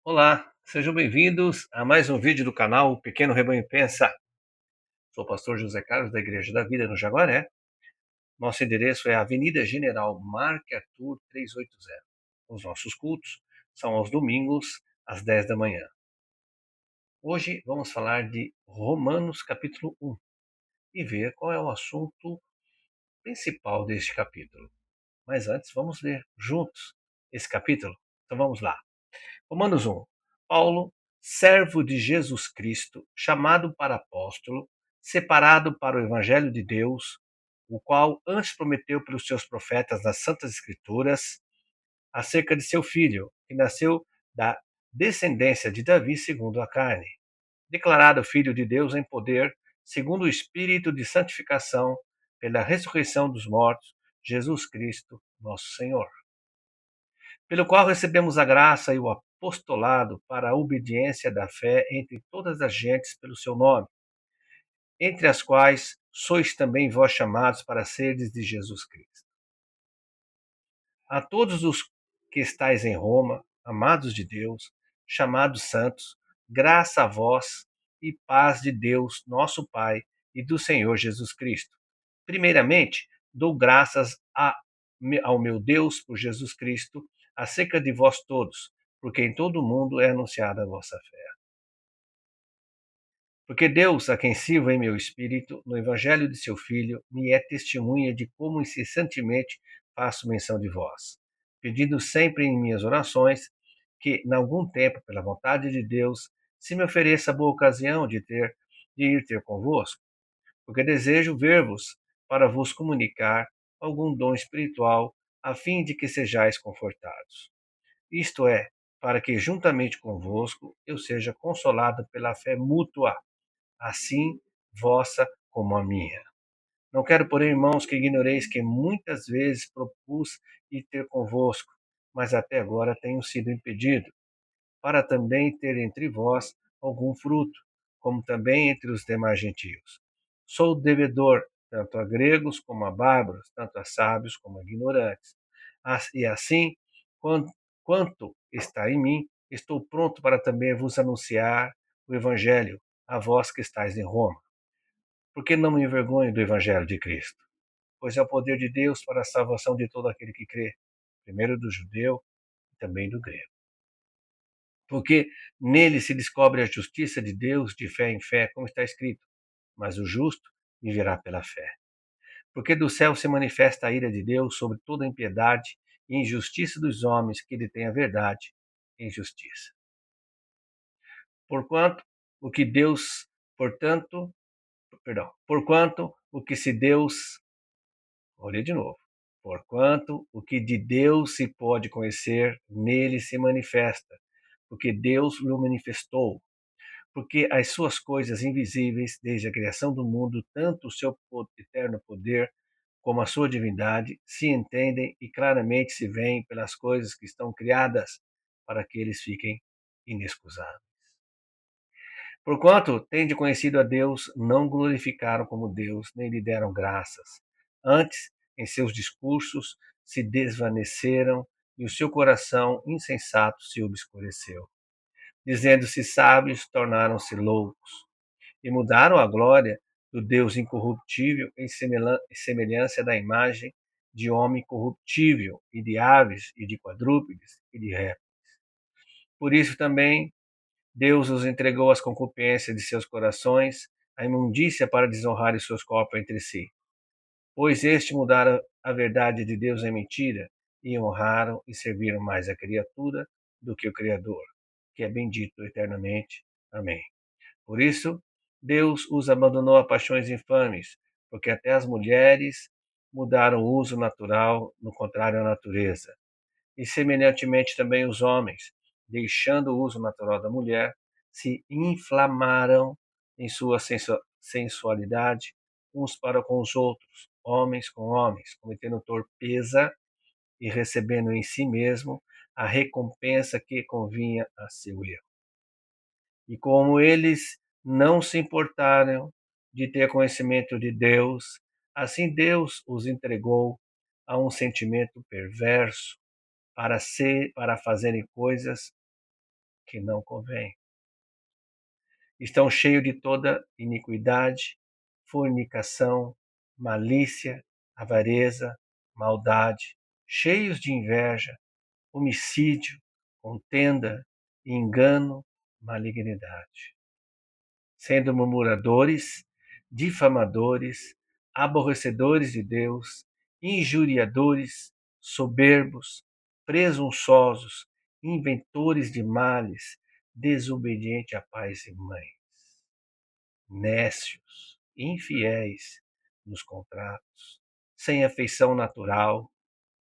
Olá, sejam bem-vindos a mais um vídeo do canal O Pequeno Rebanho Pensa. Sou o pastor José Carlos da Igreja da Vida no Jaguaré. Nosso endereço é Avenida General Marque Arthur 380. Os nossos cultos são aos domingos, às 10 da manhã. Hoje vamos falar de Romanos capítulo 1 e ver qual é o assunto principal deste capítulo. Mas antes, vamos ler juntos esse capítulo. Então vamos lá. Romanos 1. Paulo, servo de Jesus Cristo, chamado para apóstolo, separado para o evangelho de Deus, o qual antes prometeu pelos seus profetas nas Santas Escrituras, acerca de seu filho, que nasceu da descendência de Davi segundo a carne, declarado filho de Deus em poder, segundo o Espírito de santificação, pela ressurreição dos mortos, Jesus Cristo, nosso Senhor, pelo qual recebemos a graça e o apostolado para a obediência da fé entre todas as gentes pelo seu nome, entre as quais sois também vós chamados para seres de Jesus Cristo. A todos os que estáis em Roma, amados de Deus, chamados santos, graça a vós e paz de Deus, nosso Pai, e do Senhor Jesus Cristo. Primeiramente, dou graças ao meu Deus por Jesus Cristo, acerca de vós todos, porque em todo o mundo é anunciada a vossa fé. Porque Deus, a quem sirvo em meu espírito, no evangelho de seu Filho, me é testemunha de como incessantemente faço menção de vós, pedindo sempre em minhas orações que, em algum tempo, pela vontade de Deus, se me ofereça boa ocasião de ir ter convosco, porque desejo ver-vos para vos comunicar algum dom espiritual, a fim de que sejais confortados. Isto é, para que juntamente convosco eu seja consolado pela fé mútua, assim vossa como a minha. Não quero, porém, irmãos, que ignoreis que muitas vezes propus ir ter convosco, mas até agora tenho sido impedido, para também ter entre vós algum fruto, como também entre os demais gentios. Sou devedor tanto a gregos como a bárbaros, tanto a sábios como a ignorantes. E assim, quanto está em mim, estou pronto para também vos anunciar o Evangelho, a vós que estáis em Roma. Porque não me envergonho do Evangelho de Cristo, pois é o poder de Deus para a salvação de todo aquele que crê, primeiro do judeu e também do grego. Porque nele se descobre a justiça de Deus de fé em fé, como está escrito: mas o justo viverá pela fé. Porque do céu se manifesta a ira de Deus sobre toda a impiedade e injustiça dos homens que detêm a verdade em justiça. Porquanto o que Deus, portanto, porquanto o que se Deus, vou ler de novo. Porquanto o que de Deus se pode conhecer, nele se manifesta, porque Deus lhe manifestou. Porque as suas coisas invisíveis, desde a criação do mundo, tanto o seu eterno poder como a sua divindade, se entendem e claramente se veem pelas coisas que estão criadas, para que eles fiquem inexcusáveis. Porquanto tende conhecido a Deus, não glorificaram como Deus, nem lhe deram graças. Antes, em seus discursos, se desvaneceram e o seu coração insensato se obscureceu. Dizendo-se sábios, tornaram-se loucos e mudaram a glória do Deus incorruptível em semelhança da imagem de homem corruptível, e de aves, e de quadrúpedes, e de répteis. Por isso também Deus os entregou às concupiscências de seus corações, à imundícia para desonrar os seus corpos entre si. Pois este mudaram a verdade de Deus em mentira, e honraram e serviram mais a criatura do que o Criador, que é bendito eternamente. Amém. Por isso, Deus os abandonou a paixões infames, porque até as mulheres mudaram o uso natural, no contrário à natureza. E semelhantemente também os homens, deixando o uso natural da mulher, se inflamaram em sua sensualidade uns para com os outros, homens com homens, cometendo torpeza e recebendo em si mesmo a recompensa que convinha a seu erro. E como eles não se importaram de ter conhecimento de Deus, assim Deus os entregou a um sentimento perverso para fazerem coisas que não convém. Estão cheios de toda iniquidade, fornicação, malícia, avareza, maldade, cheios de inveja, homicídio, contenda, engano, malignidade, sendo murmuradores, difamadores, aborrecedores de Deus, injuriadores, soberbos, presunçosos, inventores de males, desobedientes a pais e mães, nécios, infiéis nos contratos, sem afeição natural,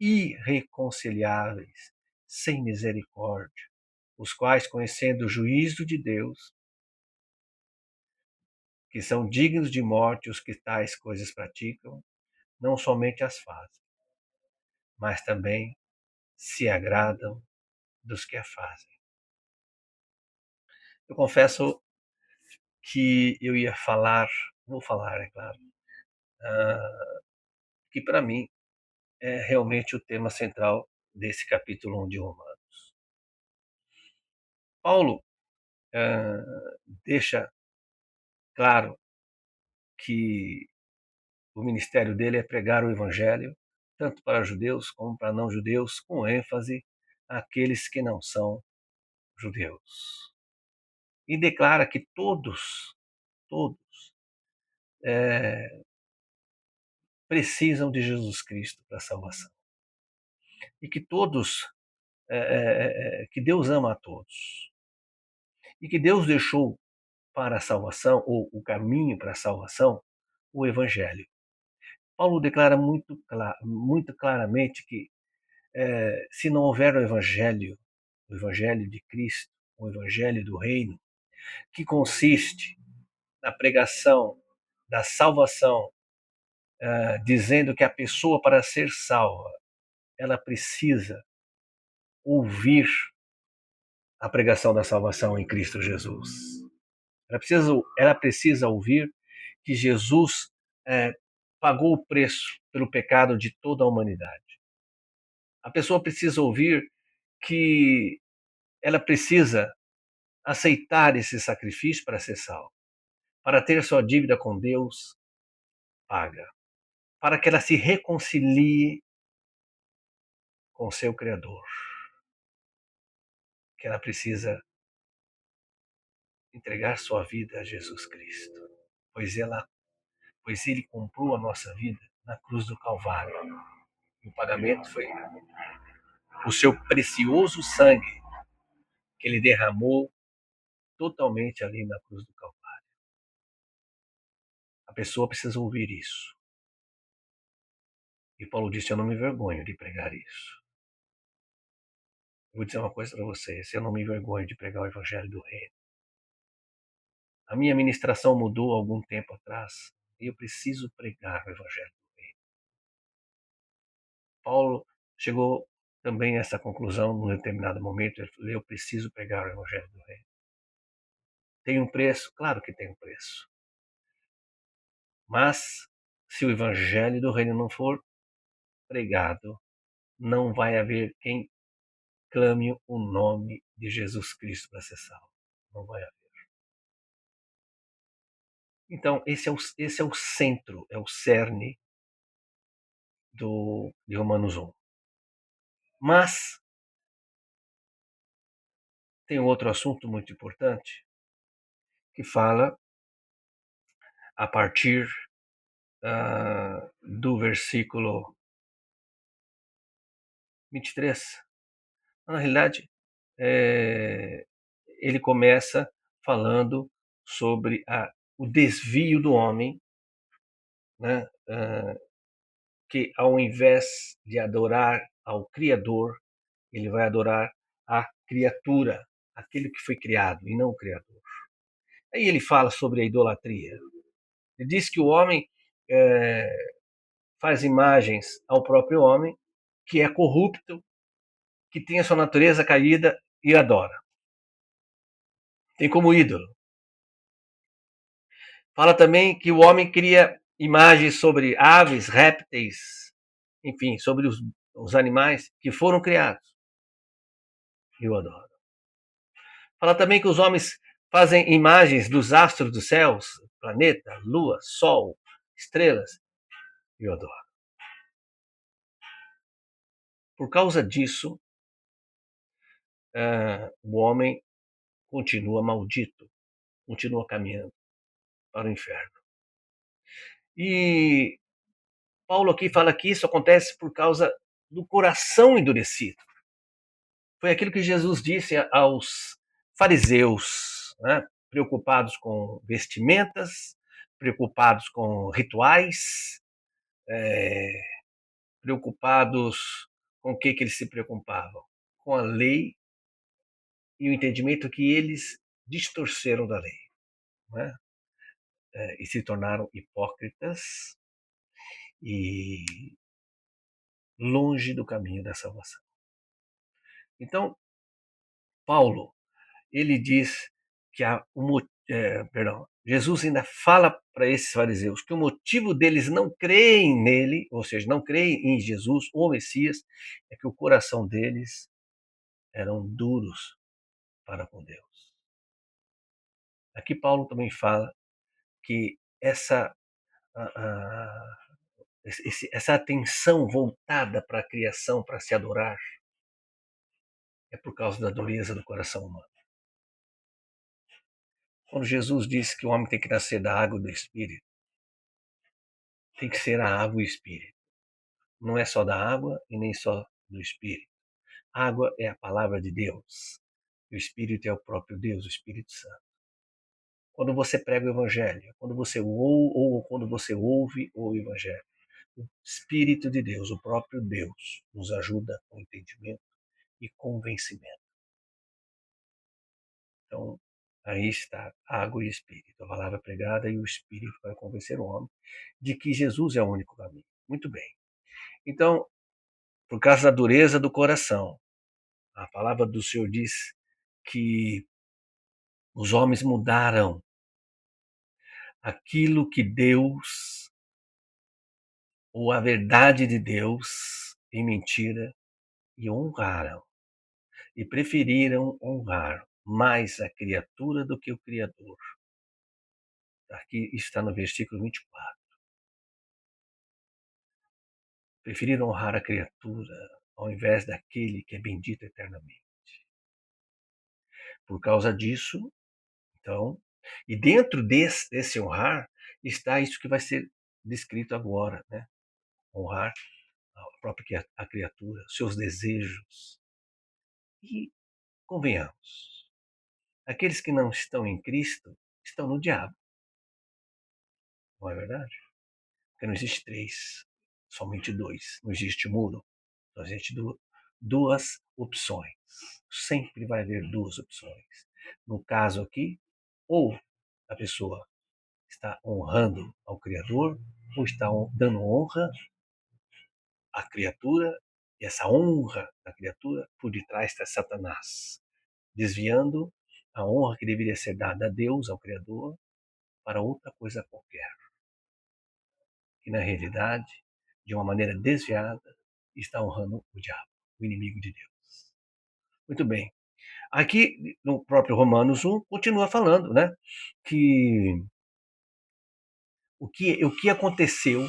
irreconciliáveis, sem misericórdia, os quais, conhecendo o juízo de Deus, que são dignos de morte os que tais coisas praticam, não somente as fazem, mas também se agradam dos que a fazem. Eu confesso que eu ia falar, vou falar, é claro, que para mim é realmente o tema central desse capítulo 1 de Romanos. Paulo deixa claro que o ministério dele é pregar o evangelho, tanto para judeus como para não judeus, com ênfase àqueles que não são judeus. E declara que todos precisam de Jesus Cristo para a salvação. E que todos, que Deus ama a todos. E que Deus deixou para a salvação, ou o caminho para a salvação, o Evangelho. Paulo declara muito claramente que se não houver o Evangelho de Cristo, o Evangelho do Reino, que consiste na pregação da salvação, dizendo que a pessoa, para ser salva, ela precisa ouvir a pregação da salvação em Cristo Jesus. Ela precisa ouvir que Jesus pagou o preço pelo pecado de toda a humanidade. A pessoa precisa ouvir que ela precisa aceitar esse sacrifício para ser salva, para ter sua dívida com Deus paga, para que ela se reconcilie com seu Criador, que ela precisa entregar sua vida a Jesus Cristo, pois ele comprou a nossa vida na cruz do Calvário. O pagamento foi o seu precioso sangue que ele derramou totalmente ali na cruz do Calvário. A pessoa precisa ouvir isso. E Paulo disse: eu não me envergonho de pregar isso. Eu vou dizer uma coisa para vocês: eu não me envergonho de pregar o Evangelho do Reino. A minha ministração mudou há algum tempo atrás e eu preciso pregar o Evangelho do Reino. Paulo chegou também a essa conclusão num determinado momento. Ele falou: eu preciso pregar o Evangelho do Reino. Tem um preço? Claro que tem um preço. Mas se o Evangelho do Reino não for pregado, não vai haver quem clame o nome de Jesus Cristo para ser salvo. Não vai haver. Então, esse é o centro, é o cerne de Romanos 1. Mas tem outro assunto muito importante que fala a partir do versículo 23. Na realidade, ele começa falando sobre o desvio do homem, né? Que ao invés de adorar ao Criador, ele vai adorar a criatura, aquele que foi criado, e não o Criador. Aí ele fala sobre a idolatria. Ele diz que o homem faz imagens ao próprio homem, que é corrupto, que tem a sua natureza caída e adora. Tem como ídolo. Fala também que o homem cria imagens sobre aves, répteis, enfim, sobre os animais que foram criados. E o adora. Fala também que os homens fazem imagens dos astros dos céus, planeta, lua, sol, estrelas, e eu adoro. Por causa disso, o homem continua maldito, continua caminhando para o inferno. E Paulo aqui fala que isso acontece por causa do coração endurecido. Foi aquilo que Jesus disse aos fariseus, né? Preocupados com vestimentas, preocupados com rituais, preocupados com o que eles se preocupavam? Com a lei e o entendimento que eles distorceram da lei, né? E se tornaram hipócritas e longe do caminho da salvação. Então, Paulo, ele diz que Jesus ainda fala para esses fariseus que o motivo deles não crerem nele, ou seja, não crerem em Jesus, o Messias, é que o coração deles eram duros para com Deus. Aqui Paulo também fala que essa atenção voltada para a criação, para se adorar, é por causa da dureza do coração humano. Quando Jesus disse que o homem tem que nascer da água e do Espírito, tem que ser a água e o Espírito. Não é só da água e nem só do Espírito. A água é a palavra de Deus. E o Espírito é o próprio Deus, o Espírito Santo. Quando você prega o Evangelho, quando você ouve o Evangelho, o Espírito de Deus, o próprio Deus, nos ajuda com entendimento e convencimento. Então, aí está água e Espírito. A palavra pregada e o Espírito vai convencer o homem de que Jesus é o único caminho. Muito bem. Então, por causa da dureza do coração, a palavra do Senhor diz que os homens mudaram aquilo que Deus, ou a verdade de Deus, em mentira, e honraram. E preferiram honrar mais a criatura do que o Criador. Aqui está no versículo 24. Preferiram honrar a criatura ao invés daquele que é bendito eternamente. Por causa disso, então, e dentro desse honrar está isso que vai ser descrito agora, né? Honrar a própria a criatura, seus desejos. E convenhamos, aqueles que não estão em Cristo estão no diabo, não é verdade? Porque não existe três, somente dois. Não existe muro, só existe duas opções. Sempre vai haver duas opções. No caso aqui, ou a pessoa está honrando ao Criador, ou está dando honra à criatura, e essa honra da criatura, por detrás está Satanás, desviando a honra que deveria ser dada a Deus, ao Criador, para outra coisa qualquer. Que na realidade, de uma maneira desviada, está honrando o diabo, o inimigo de Deus. Muito bem. Aqui, no próprio Romanos 1, continua falando, né? Que o que aconteceu,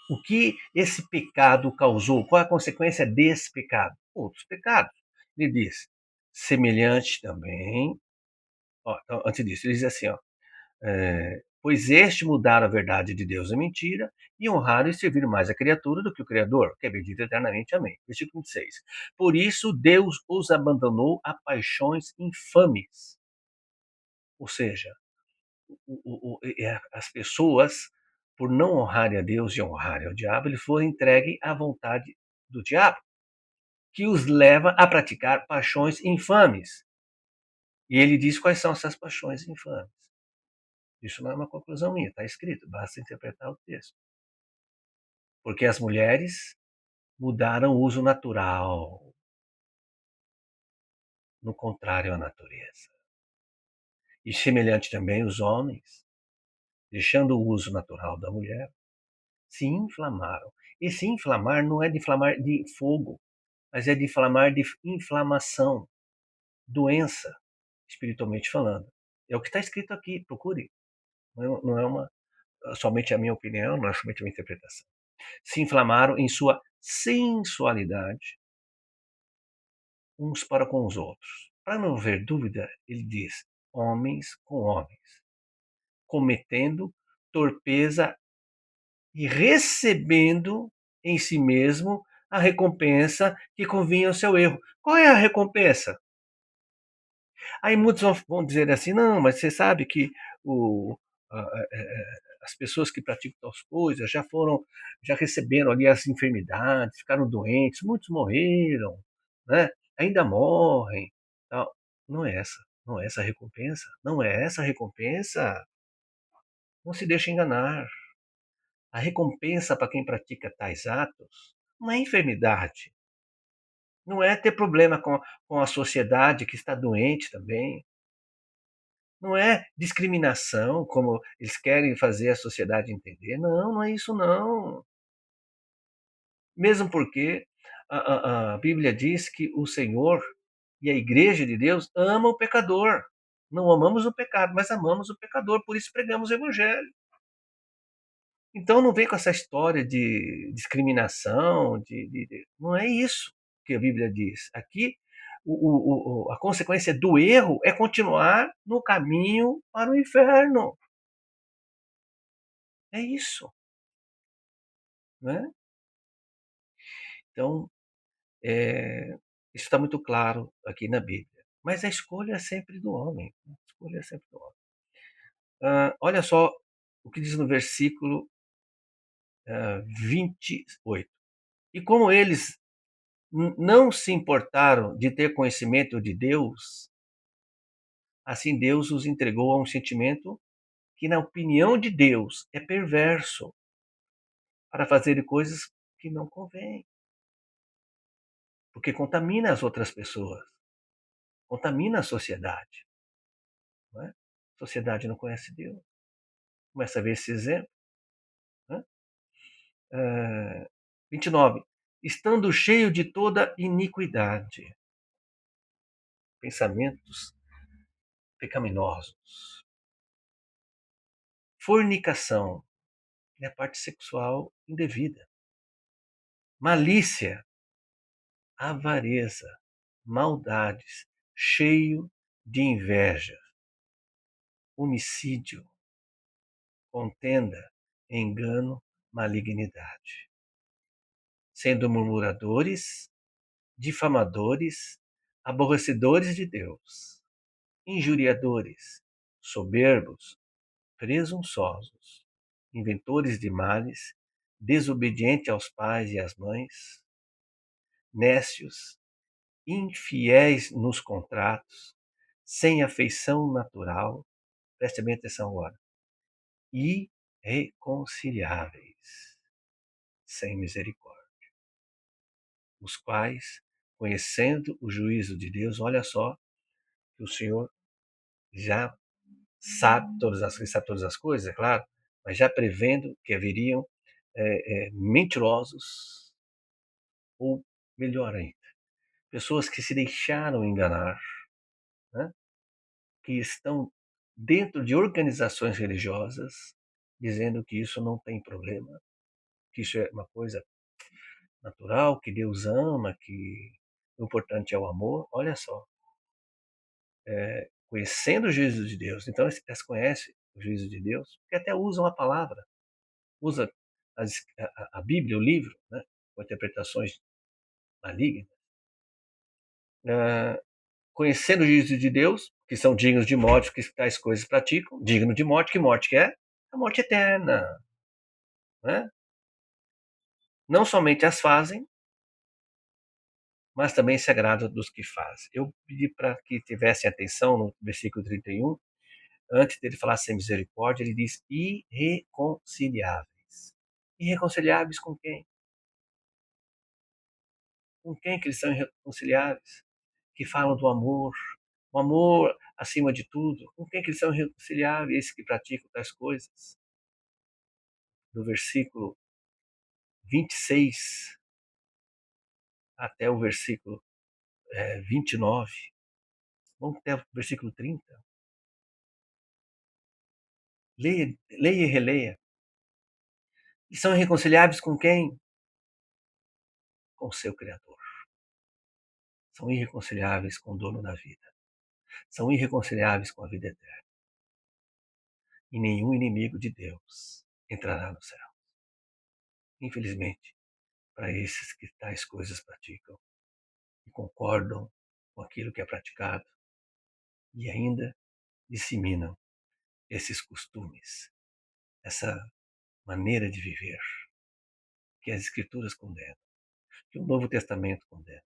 o que esse pecado causou, qual a consequência desse pecado? Outros pecados. Ele diz, semelhante também. Ó, então, antes disso, ele diz assim, ó, pois este mudaram a verdade de Deus à mentira e honraram e serviram mais a criatura do que o Criador, que é bendito eternamente. Amém. Versículo 26. Por isso Deus os abandonou a paixões infames. Ou seja, as pessoas, por não honrarem a Deus e honrarem ao diabo, eles foram entregues à vontade do diabo, que os leva a praticar paixões infames. E ele diz quais são essas paixões infames. Isso não é uma conclusão minha, está escrito, basta interpretar o texto. Porque as mulheres mudaram o uso natural, no contrário à natureza. E semelhante também os homens, deixando o uso natural da mulher, se inflamaram. E se inflamar não é de inflamar de fogo, mas é de inflamar de inflamação. doença, espiritualmente falando. É o que está escrito aqui, procure. Não é somente a minha opinião, não é somente a minha interpretação. Se inflamaram em sua sensualidade uns para com os outros. Para não haver dúvida, ele diz: homens com homens, cometendo torpeza e recebendo em si mesmo a recompensa que convinha ao seu erro. Qual é a recompensa? Aí muitos vão dizer assim: não, mas você sabe que o, as pessoas que praticam tais coisas já receberam ali as enfermidades, ficaram doentes, muitos morreram, né? Ainda morrem. Tal. Não é essa, não é essa a recompensa, não é essa a recompensa. Não se deixe enganar. A recompensa para quem pratica tais atos não é enfermidade, não é ter problema com a sociedade que está doente também, não é discriminação, como eles querem fazer a sociedade entender. Não, não é isso não. Mesmo porque a Bíblia diz que o Senhor e a igreja de Deus ama o pecador. Não amamos o pecado, mas amamos o pecador, por isso pregamos o evangelho. Então não vem com essa história de discriminação, não é isso que a Bíblia diz. Aqui a consequência do erro é continuar no caminho para o inferno. É isso, né? Então, é, isso está muito claro aqui na Bíblia. Mas a escolha é sempre do homem. A escolha é sempre do homem. Olha só o que diz no versículo 28. E como eles não se importaram de ter conhecimento de Deus, assim Deus os entregou a um sentimento que, na opinião de Deus, é perverso para fazer coisas que não convêm, porque contamina as outras pessoas, contamina a sociedade. Não é? A sociedade não conhece Deus. Começa a ver esse exemplo. Né? 29. Estando cheio de toda iniquidade, pensamentos pecaminosos, fornicação, é a parte sexual indevida, malícia, avareza, maldades, cheio de inveja, homicídio, contenda, engano, malignidade, sendo murmuradores, difamadores, aborrecedores de Deus, injuriadores, soberbos, presunçosos, inventores de males, desobedientes aos pais e às mães, nécios, infiéis nos contratos, sem afeição natural, preste bem atenção agora, irreconciliáveis, sem misericórdia, os quais, conhecendo o juízo de Deus, olha só que o Senhor já sabe todas as coisas, é claro, mas já prevendo que haveriam mentirosos, ou melhor ainda, pessoas que se deixaram enganar, né? Que estão dentro de organizações religiosas, dizendo que isso não tem problema, que isso é uma coisa natural, que Deus ama, que o importante é o amor. Olha só, conhecendo o juízo de Deus, então elas conhecem o juízo de Deus, que até usam a palavra, usa a Bíblia, o livro, né, com interpretações malignas, conhecendo o juízo de Deus, que são dignos de morte, que tais coisas praticam, digno de morte, que morte que é? A morte eterna. Né? Não somente as fazem, mas também se agrada dos que fazem. Eu pedi para que tivessem atenção no versículo 31, antes dele falar sem misericórdia, ele diz irreconciliáveis. Irreconciliáveis com quem? Com quem que eles são irreconciliáveis? Que falam do amor, o amor acima de tudo. Com quem que eles são irreconciliáveis? Esses que praticam tais coisas. Do versículo 26 até o versículo 29, Vamos até o versículo 30. Leia, leia e releia. E são irreconciliáveis com quem? Com o seu Criador. São irreconciliáveis com o dono da vida. São irreconciliáveis com a vida eterna. E nenhum inimigo de Deus entrará no céu. Infelizmente, para esses que tais coisas praticam e concordam com aquilo que é praticado e ainda disseminam esses costumes, essa maneira de viver que as Escrituras condenam, que o Novo Testamento condena,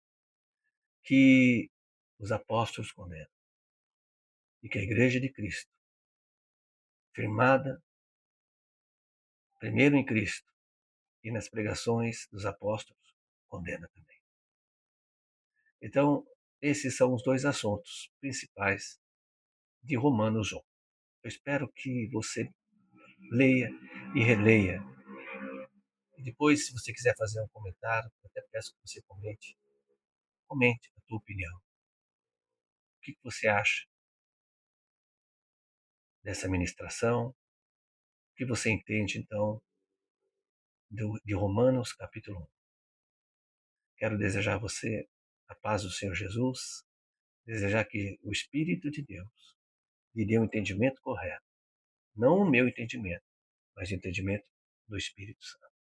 que os apóstolos condenam e que a Igreja de Cristo, firmada primeiro em Cristo e nas pregações dos apóstolos, condena também. Então, esses são os dois assuntos principais de Romanos 1. Eu espero que você leia e releia. E depois, se você quiser fazer um comentário, eu até peço que você comente a tua opinião. O que você acha dessa ministração? O que você entende, então, de Romanos capítulo 1? Quero desejar a você a paz do Senhor Jesus, desejar que o Espírito de Deus lhe dê um entendimento correto. Não o meu entendimento, mas o entendimento do Espírito Santo.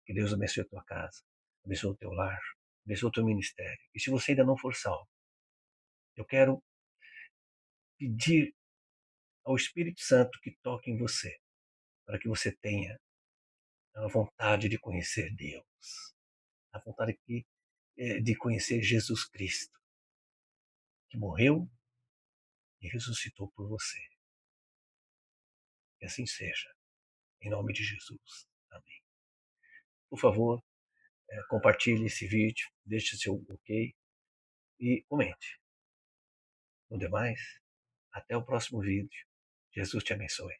Que Deus abençoe a tua casa, abençoe o teu lar, abençoe o teu ministério. E se você ainda não for salvo, eu quero pedir ao Espírito Santo que toque em você, para que você tenha a vontade de conhecer Deus, a vontade de conhecer Jesus Cristo, que morreu e ressuscitou por você. Que assim seja, em nome de Jesus. Amém. Por favor, compartilhe esse vídeo, deixe seu ok e comente. No demais, até o próximo vídeo. Jesus te abençoe.